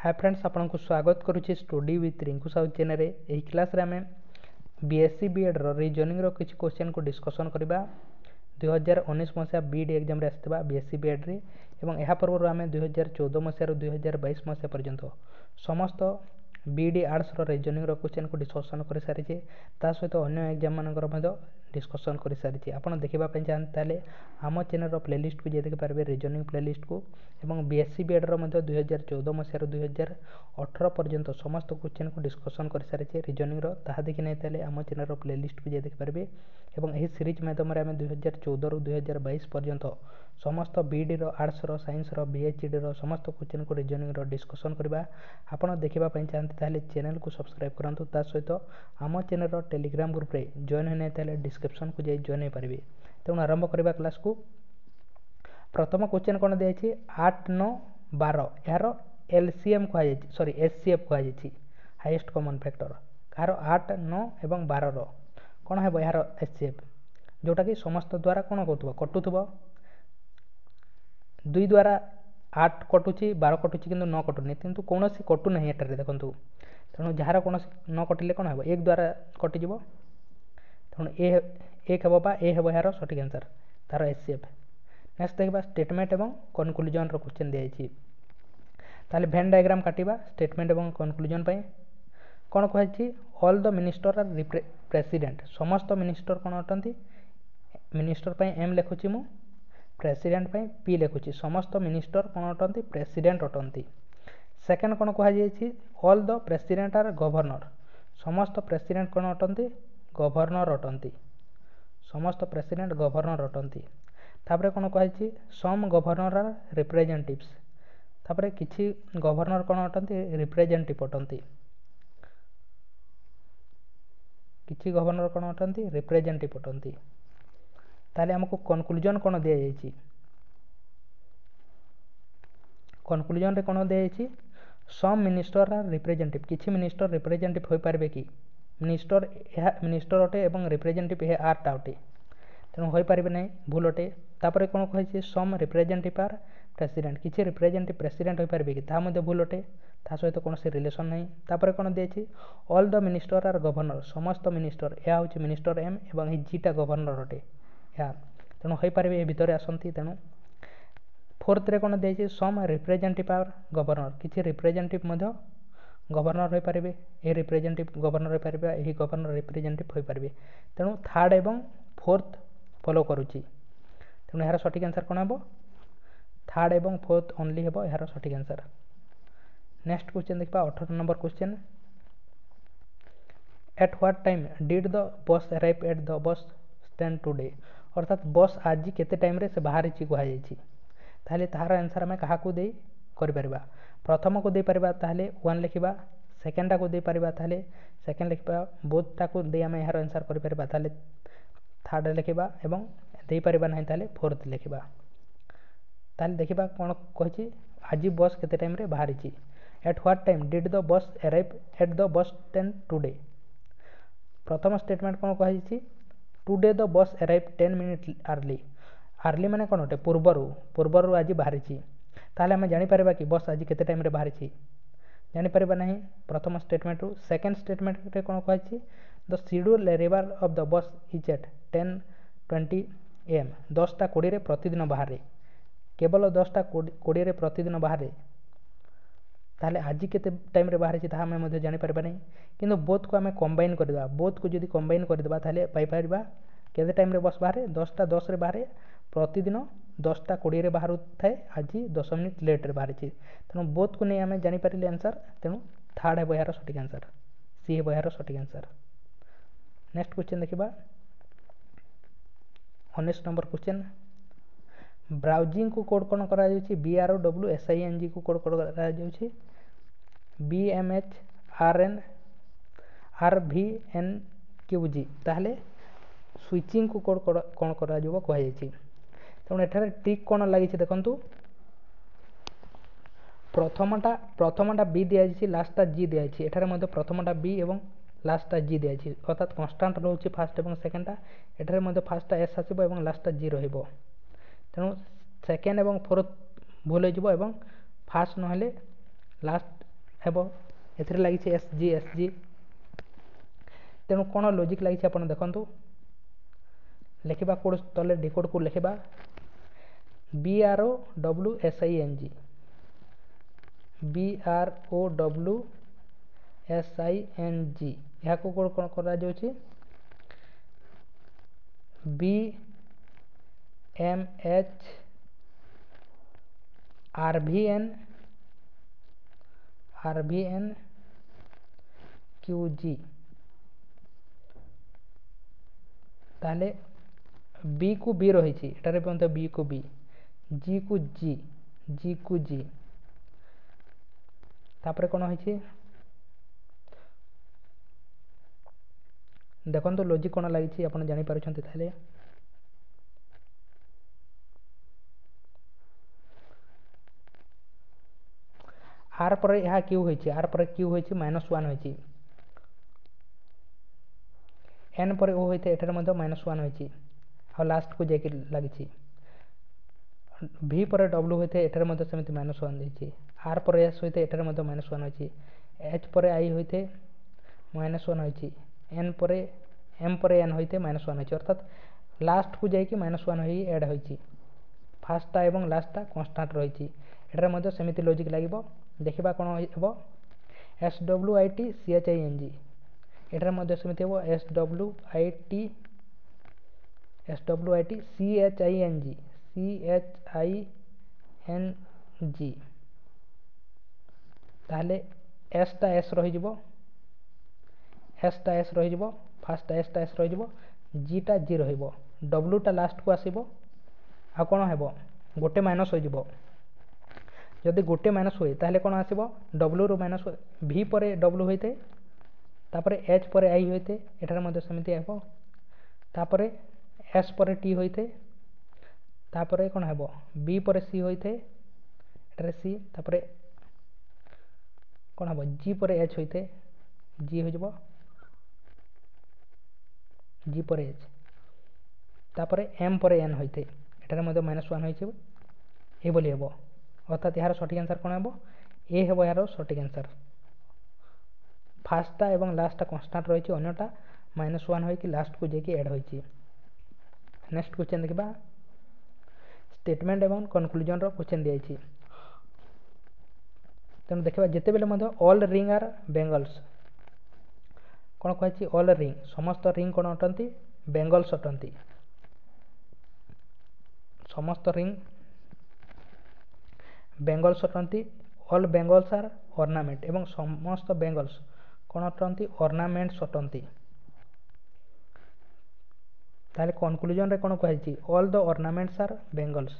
Hi friends आपन को स्वागत करुच्ची study with Rinku Sahu channel रे। एही क्लास रे हमें बीएससी बीएड रो रीजनिंग रो कुछ क्वेश्चन को डिस्कशन करबा 2019 मसिया बीड एग्जाम रे आस्थिबा बीएससी बीएड रे एवं एहा पूर्व हमें 2014 मसिया रो 2022 मसिया पर्यंत समस्त बीडी आर्ट्स रो रीजनिंग रो क्वेश्चन को डिस्कशन कर सारिछे। ता सहित अन्य एग्जाम मानकर मध्य डिस्कशन कर सारिछे। आपन देखिबा पय चाहन ताले आम चैनल रो प्लेलिस्ट को जे देखि पारबे रीजनिंग प्लेलिस्ट को एवं बीएससी बीएड रो मध्य 2014 मसिया रो 2018 पर्यंत समस्त क्वेश्चन को डिस्कशन कर सारिछे रीजनिंग रो। ताहा देखि नै ताले आम चैनल रो प्लेलिस्ट को जे देखि पारबे एवं एही सीरीज माध्यम रे हमें 2014 रो 2022 पर्यंत समस्त बीडी रो आर्ट्स रो साइंस रो बीएचडी रो समस्त क्वेश्चन को रीजनिंग रो डिस्कशन करबा। आपन देखिबा पय चाहन ताले चैनल को सब्सक्राइब करंतु। ता सहित आम चैनल रो टेलीग्राम ग्रुप रे जॉइन होने ताले डिस्क्रिप्शन को जे जॉइन हो पारबे। तेणु आरंभ करबा क्लास को। प्रथम क्वेश्चन कोन दे अछि 8 9 12 यार एलसीएम कहा जाय सॉरी एचसीएफ कहा जाय हाईएस्ट कॉमन फैक्टर कार 8 9 एवं 12 रो कोन हेबो यार एचसीएफ जोटा कि समस्त द्वारा कोन होतबो कटुथबो 2 द्वारा 8 कटुची 12 कटुची किंतु 9 कटुनी किंतु कोनोसी कटु नहीं एटारे देखंतु। तेणु जहार कोनोसी 9 कटिले कोन हेबो 1 द्वारा कटि जिवो। तेणु ए 1 हेबो बा ए हेबो यार सठिक आंसर तार एचसीएफ। नेक्स्ट देखबा स्टेटमेंट एवं कंक्लूजन रो क्वेश्चन दे आइछि। ताले वेन डायग्राम काटिबा स्टेटमेंट एवं कंक्लूजन पय कोन कहछि all the minister are president समस्त मिनिस्टर कोन अटंती मिनिस्टर पय एम लेखुछि मु प्रेसिडेंट पय पी लेखुछि समस्त मिनिस्टर कोन अटंती प्रेसिडेंट अटंती। सेकंड कोन कहा जायछि all the president are governor समस्त प्रेसिडेंट कोन अटंती गवर्नर अटंती समस्त प्रेसिडेंट गवर्नर अटंती। तापरे कोन कहछि सम गवर्नर आर रिप्रेजेंटेटिव्स तापरे किछि गवर्नर कोन अटंती रिप्रेजेंटेटिव अटंती किछि गवर्नर कोन अटंती रिप्रेजेंटेटिव अटंती। ताले हमको कंक्लूजन कोन दिया जायछि कंक्लूजन रे कोन दिया जायछि सम मिनिस्टर आर रिप्रेजेंटेटिव किछि मिनिस्टर रिप्रेजेंटेटिव होई पारबे कि मिनिस्टर अटे एवं रिप्रेजेंटेटिव हे आर्ट अटे तेणु होई पारबे नै भूल अटे। तापरे कोन कहछि सम रिप्रेजेंटेटिव आर प्रेसिडेंट किछि रिप्रेजेंटेटिव प्रेसिडेंट होई पारबे कि ता मध्ये भूल अटे ता सहित कोनोसी रिलेशन नै। तापरे कोन देछि all the minister are governor समस्त मिनिस्टर या होछि मिनिस्टर एम एवं हि जीटा गवर्नर अटे या तेणु होई पारबे ए भितरे आसंती। तेणु फोर्थ रे कोन देछि सम रिप्रेजेंटेटिव आर गवर्नर किछि रिप्रेजेंटेटिव मध्ये गवर्नर होई पारबे ए रिप्रेजेंटेटिव गवर्नर होई पारबे एही गवर्नर रिप्रेजेंटेटिव होई पारबे। तेणु थर्ड एवं फोर्थ फॉलो करूछि तेणु यार सठिक आंसर कोन हेबो थर्ड एवं फोर्थ ओनली हेबो यार सठिक आंसर। नेक्स्ट क्वेश्चन देखबा 18 number question eight what time did the bus arrive at the bus stand today अर्थात बस आज केते टाइम रे से बाहर छि कहा जायछि। ताले तार आंसर हमें कहा को दे करि परबा प्रथम को दे परबा ताले 1 लिखिबा सेकंड को दे परबा ताले सेकंड लिखिबा बोथ ता को दे हमें यार आंसर करि परबा ताले थर्ड लिखिबा एवं दे परबा नहीं ताले फोर्थ लिखिबा। ताले देखिबा कोन कहछि आज बस केते टाइम रे बाहर छि at what time did the bus arrive at the bus stand today प्रथम स्टेटमेंट कोन कहछि today the bus arrive 10 minute early early माने कोन होते पूर्वरु आज बाहर छि ताले हम जानि परबा कि बस आज केते टाइम रे बाहर छि जानि परबा नहीं प्रथम स्टेटमेंट रु। सेकंड स्टेटमेंट रे कोन कहछि the schedule arrival of the bus is at 10:20 am 10:20 रे प्रतिदिन बाहर रे केवल 10:20 रे प्रतिदिन बाहर रे ताले आज केते टाइम रे बाहर छि ता हम मध्ये जानि परबा नहीं किंतु बोथ को हमें कंबाइन कर देबा बोथ को जदी कंबाइन कर देबा ताले पाई परबा केते टाइम रे बस बाहर 10:10 रे बाहर प्रतिदिन 10:20 रे बाहर थाए आज 10 मिनिट लेट रे बाहर छि तेणु बोथ को नै हमें जानि परिले आंसर तेणु थर्ड है यार सठिक आंसर सी है यार सठिक आंसर। नेक्स्ट क्वेश्चन देखिबा 19 नंबर क्वेश्चन ब्राउजिंग को कोड कोन करा जाउछि BROWSING को कोड करा जाउछि BMHRNRVNQG ताहले स्विचिंग को कोड कोन करा जइबो कह जाइछि। तेणु एठारे ट्रिक कोन लागि छि देखंतु प्रथमटा बी दिया जाइछि लास्टटा जी दिया जाइछि एठारे मध्ये प्रथमटा बी एवं लास्टटा जी दिया जाइछि अर्थात कांस्टेंट रहउछि फर्स्ट एवं सेकंडटा एठारे मध्ये फर्स्टटा एस आसीबो एवं लास्टटा जी रहइबो। तेणु सेकंड एवं फोर्थ भूल हो जिवो एवं फर्स्ट न हेले लास्ट हेबो एथिरे लागिछि एस जी तेणु कौन लॉजिक लगी आप देखु लिखा कोड तले डिकोड को लिखा BROWSING BROWSING यहाँ को कोड कौन करा जाउछि BMHRVN ताले बी को बी रही एटारे बी को बी जी को जी तापर कौन होइछि देखो लॉजिक कौन लगी आप जापर ताले आर पर यह क्यू होइछि आर पर क्यू होइछि -1 होइछि एन पर ओ होइते एटारे मध्य -1 होइछि आ लास्ट को जेकी लागिछि V पर W होइते एटारे मध्य समिति -1 होइछि आर पर एस होइते एटारे मध्य -1 होइछि एच पर आई होइते -1 होइछि एन पर एम पर एन होइते -1 होइछि अर्थात लास्ट को जेकी -1 होई ऐड होइछि फास्टा एवं लास्टा कांस्टेंट रहिछि एटारे मध्य समिति लॉजिक लागिबो देखिबा कोन हेबो SWITCHING एटारे मध्य समिति हेबो SWITCHING ताहले एस टा एस रही फास्ट एस टा एस रही जी टा जी रहिबो डब्ल्यू टा लास्ट को आसीबो आ कोन हेबो गोटे माइनस हो जिवो जदि गोटे माइनस हुए ताहले कोन आसीबो डब्ल्यू रो माइनस भी पर डब्ल्यू होइते तापरे एच पर आई होइते एटार मध्य समिति हेबो तापरे एस पर टी होइते तापरे कोन हेबो बी पर सी होइते एटारे सी तापरे कोन हेबो जी पर एच होइते जी हो जिवो जी पर एच तापरे एम पर एन होइते एटारे मध्य -1 होइछे ए बोली हेबो अर्थात यार सठिक आंसर कौन हेबो ए हेबो यार सठिक आंसर फास्टा एवं लास्टा कांस्टेंट रही अन्यटा -1 होइकि लास्ट को जेकी ऐड होइछि नेक्स्ट क्वेश्चन देखिबा स्टेटमेंट एवं कंक्लूजन रो क्वेश्चन दियाइछि तेणु देखिबा जेते बेले मध्य ऑल रिंग आर बेंगल्स कौन कहछि ऑल रिंग समस्त रिंग कौन अटंती बेंगल्स अटंती समस्त रिंग बेंगल्स अटंती ऑल बेंगल्स आर ऑर्नामेंट एवं समस्त बेंगल्स कौन अटंती ऑर्नामेंट्स अटंती ताले कंक्लूजन रे कौन कहछि all the ornaments are bangles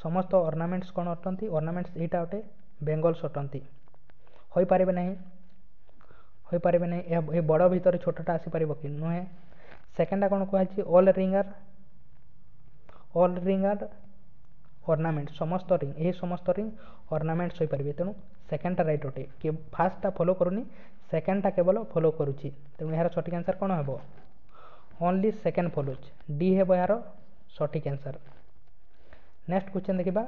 समस्त ऑर्नामेंट्स कौन अटंती ऑर्नामेंट्स एटा अटे बेंगल्स अटंती होई पारिबे नहीं ए बड़ भीतर छोटटा आसी पारिबो कि नुहे सेकंडा कौन कहछि ऑल रिंग आर ऑर्नामेंट समस्त रिंग ए समस्त रिंग ऑर्नामेंट्स होई पारिबे तेणु सेकंडटा राइट अटे कि फास्टटा फॉलो करूनी सेकंडटा केवल फॉलो करूछि तेणु यार सठिक आंसर कौन हेबो ओनली सेकंड फॉलोज डी हेबो यार सठिक आंसर नेक्स्ट क्वेश्चन देखिबा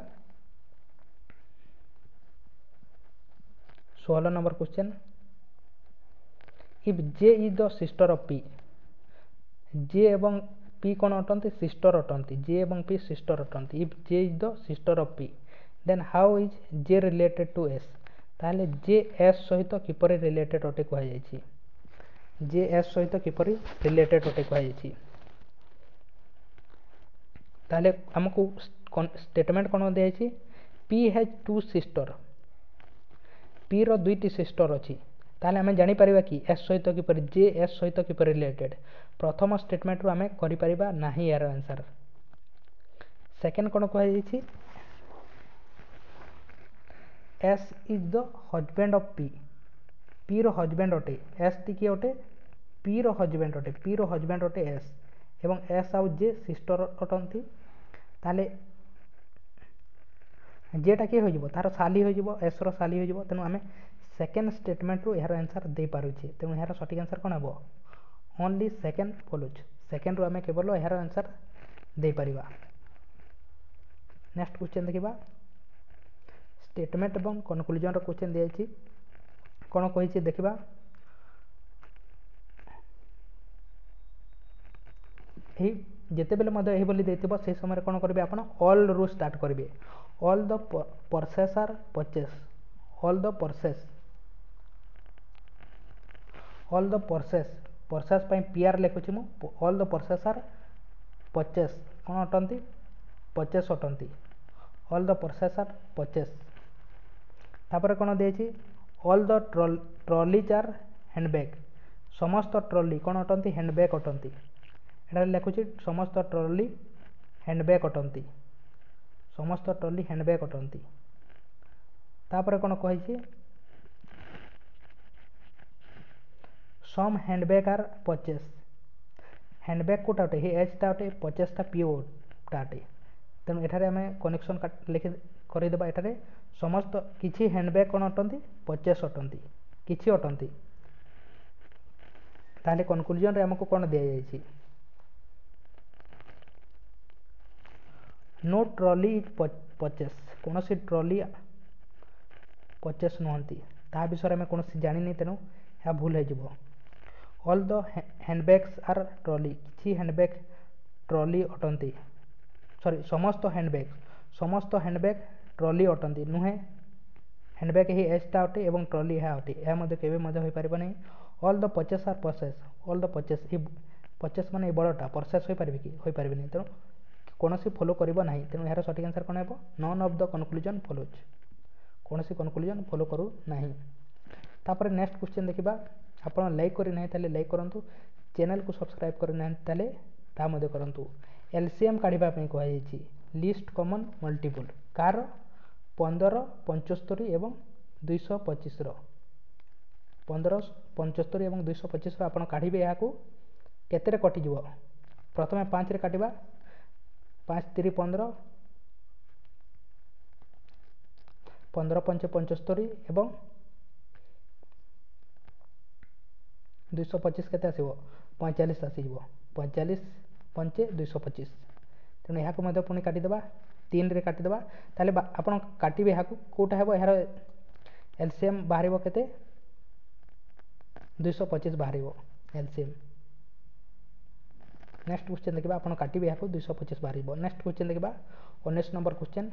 16 number question if J is the sister of P J एवं पी कौन अटंती सिस्टर अटंती जे एवं पी सिस्टर अटंती if J is the sister of P then how is J related to S ताहले J S सहित किपरि related अटे कह जायछि जे एस सहित किपरि रिलेटेड अटे कह जायछि ताहले हमकु स्टेटमेंट कौन दिया जायछि P has two sister P रो दुईटी सिस्टर अछि ताहले आमे जानि परिबा कि एस सहित किपरि जे एस सहित किपरि रिलेटेड प्रथम स्टेटमेंट रो आमे करि परिबा नाही यार आंसर सेकंड कौन कह जायछि S is the husband of P P रो हजबैंड अटे एस टी की अटे पी रो हजबैंड अटे पी रो हजबैंड अटे एस एवं एस आउ जे सिस्टर अटंती ताले जेटा किए हो तार साली हो एस रो साली हो तेणु आम सेकेंड स्टेटमेंट रू यार आंसर दे पारुछे तेणु यार सठिक आंसर कौन हे ओनली सेकेंड फॉलोज सेकेंड रू आम केवल यार आंसर दे पारिबा नेक्स्ट क्वेश्चन देखिबा स्टेटमेंट एवं कंक्लूजन रो क्वेश्चन दिया कौन कही देखा जिते बेले यही से समय कौन करेंगे आप ऑल रु स्टार्ट करेंगे all the purchase are purchase all the purses all the purchase purses PR लिखुची मु all the purchase are purses कौन अटंती परचेस अटंती all the purchase are purses तापर कौन देछि all the trolleys are handbag समस्त ट्रॉली कौन अटंती हैंडबैग अटंती एटा लिखुची समस्त ट्रॉली हैंडबैग अटंती समस्त ट्रॉली हैंडबैग अटंती तापर कौन कही some handbag are purses handbag कोटा अटे हे एचटा अटे परचेसटा पीओटा अटे तेणु एठारे आम कनेक्शन लिखि करदेबा एठारे समस्त किछि हैंडबैग कौन अटंती परचेस अटंती किछि अटंती ताहले कनक्लूजन रे हमको कौन दिया जायछि नो ट्रॉली इज परचेस कौन सी ट्रॉली परचेस नुहंती ता विषय में कौन जानी तेणु यह भूल हो all the handbags are trolley किछि हैंडबैग ट्रॉली अटंती सॉरी समस्त हैंडबैग ट्रॉली अटंती नुहे हैंडबैग ही एचटा अटे और ट्रॉली यह अटे यह केवे हो पार नहीं all the purchase are purchase all the purchase purchase माने बड़टा परचेस हो पारे कि हो पारे नहीं तेणु कौन फॉलो करिबो नहीं तेणु यार सठिक आंसर कौन है none of the conclusion follows कौन कनक्लूजन फॉलो करू नहीं तापर नेक्स्ट क्वेश्चन देखा आप लाइक करना ताले लाइक करूँ चैनल को सब्सक्राइब करना ताले ता मध्य करूँ एलसीएम काढ़ा कहुई लिस्ट कॉमन मल्टीपल कार 15 75 एवं 225 15 75 एवं 225 आप काढ़े यहाँ केते कटिज प्रथम 5 रे काटिबा 5 3 15 15 5 75 एवं 225 केते आसीबो 45 आसीबो 45 5 225 तेणु यहाँ पुणी काटिदेबा 3 रे काटिदेबा ताले आपण काटिबे यहाँ कोटा हेबो यार एलसीएम बाहरिबो केते 225 बाहरिबो एलसीएम नेक्स्ट क्वेश्चन देखा आप काटिबे यहाँ 225 बाहरिबो नेक्स्ट क्वेश्चन देखा 19 number question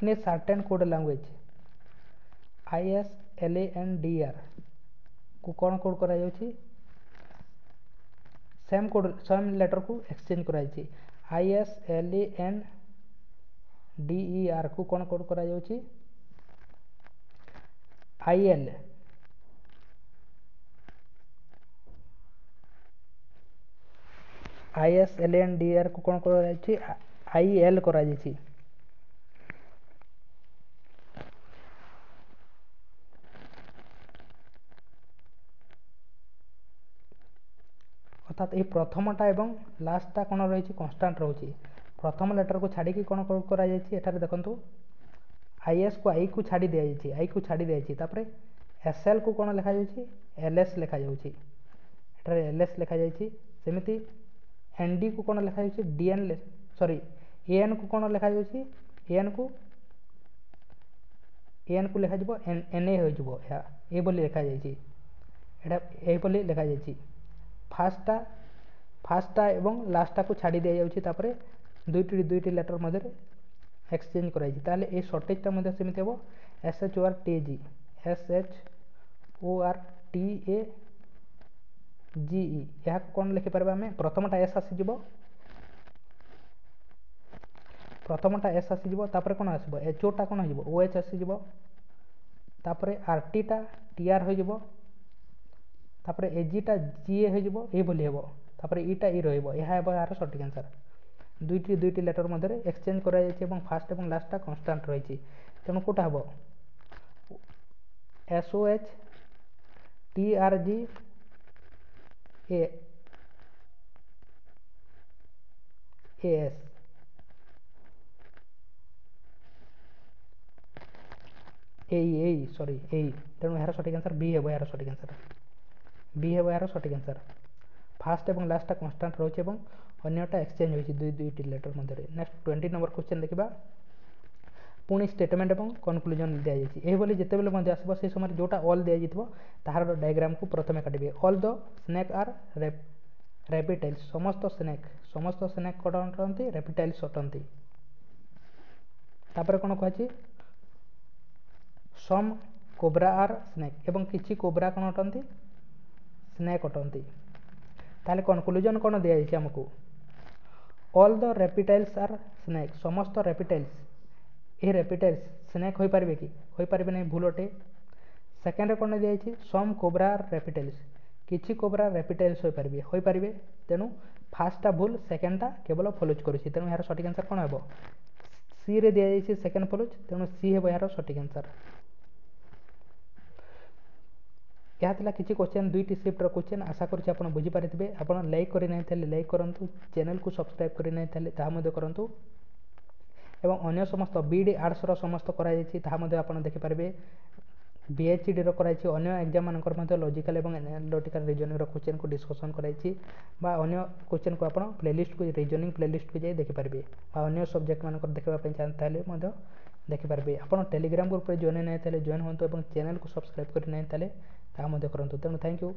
in a certain code language ISLANDR को कौन कोड करा सेम कोड सेम लेटर को एक्सचेंज करा ISLANDER को कौन कोड करा ISLANDR को कौन करा IL करा अर्थात ये प्रथमटा एवं लास्टा कौन रही कन्स्टाट रोचे प्रथम लेटर को छाड़ी कौन कर देखु IS को आई को छाड़ी दि जाए आई को छाड़ी दि जाए SL को कौन लिखा LS लिखा जाए LS लिखा जाए सेमती ND को कौन लिखा DN सॉरी AN को कौन लिखा AN को लिखा NA हो लिखा जाए लिखा जाए फास्टा एवं लास्टा को छाड़ी दि जाए दुईटी लेटर मध्य एक्सचेंज कराई ताले ए शॉर्टेजटा मध्य सेमिति हेबो SHORTAG यह कौन लिखिपर आम प्रथमटा एस आसीज प्रथमटा एस आसीज कौन आसो HOटा कौन हो OH आसीज RTटा TR हो एजीटा GA हो ईटा ई रहा सठिक आंसर दुईटी लेटर मध्य एक्सचेंज कर फास्ट और लास्टा कन्स्टाट रही तेणु कौटा हम SOH TRG AS सॉरी तेणु यार सठिक आंसर बी है यार सठिक आंसर बी है यार सठिक आंसर फास्ट और लास्टा कन्स्टाट रही अन्यटा एक्सचेंज होती दुईटी लेटर मध्य नेक्स्ट 20 नंबर क्वेश्चन देखा पुणी स्टेटमेंट और कनक्लूजन दिया जाइए जितेबाला आसो से समय जोटा ऑल दिया तार डायग्राम को प्रथम काटे all the snake are reptiles समस्त स्नेक कौन अटंती रेपिटाइल्स अटंती तापर कौन कहुच्छी सम कोब्रा आर स्नेक एवं किसी कोब्रा कौन अटंती स्नेक अटंती ताले कनक्लूजन कौन दिया जाइए आमको all the reptiles are snake समस्त रेपिटाइल्स ये रेपिटाइल्स स्नेक हो पारे कि हो पारे नहीं भूल अटे सेकेंड कौन दिया जाइए सम कोब्रा रेपिटाइल्स किसी कोब्रा रेपिटाइल्स हो पारे तेणु फास्टा भूल सेकेंडटा केवल फलोज करुच्ची तेणु यार सठिक आंसर कौन है सी रे दि जाइए सेकेंड फलोज तेणु सी है यार सठिक आंसर यह किसी क्वेश्चन दुईटी शिफ्टर क्वेश्चन आशा करुच्ची आप बुझीपारे आप लाइक करना लाइक करूँ चैनल को सब्सक्राइब करना करूँ एवं अन्य समस्त बीडी आर्ट्स समस्त कर देखिपारे बीएचडी कराई अन्य एग्जाम मानकर लॉजिकल और एनालिटिकल रीजनिंग क्वेश्चन को डिस्कसन कराई अन्य क्वेश्चन को आप प्लेलिस्ट को रीजनिंग प्लेलिस्ट को जाए देखिपारे अन्य सब्जेक्ट मान देखापी चाहते देखिपारे आप टेलीग्राम ग्रुप में जॉइन नहीं जॉइन हूँ और चैनल को सब्सक्राइब करना करूँ तेणु थैंक यू।